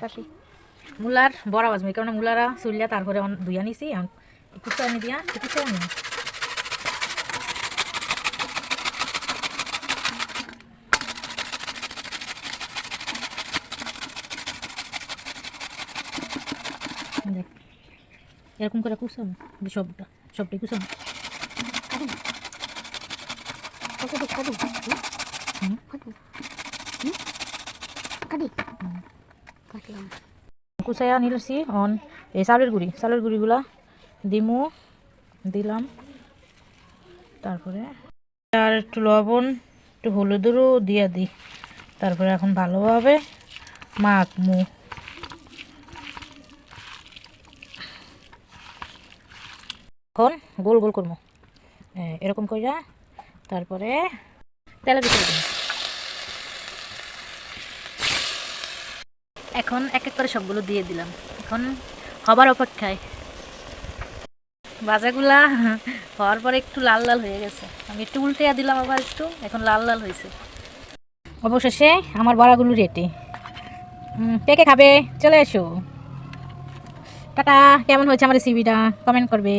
শাশি মূলার বড়া বাজবো এই কারণে মূলারা চুলিয়া তারপরে ধুইয়া নিছি কুচা এনে দিয়া কুচা আনি এরকম করে কুচানো সবটাই কুচানো কুচাইয়া নিলেছি অন এই চালের গুঁড়িগুলা দিলাম তারপরে আর একটু লবণ একটু হলুদেরও দিয়ে দিই তারপরে এখন ভালোভাবে মাখমু এখন গোল গোল করবো এরকম কইরা তারপরে তেলের ভিতরে দিই এখন এক এক করে সবগুলো দিয়ে দিলাম এখন হবার অপেক্ষায় ভাজাগুলা হওয়ার পরে একটু লাল লাল হয়ে গেছে আমি একটু উল্টে দিলাম আবার একটু এখন লাল লাল হয়েছে অবশেষে আমার বড়াগুলো রেডি কে কে খাবে চলে এসো টাটা কেমন হয়েছে আমার রেসিপিটা কমেন্ট করবে।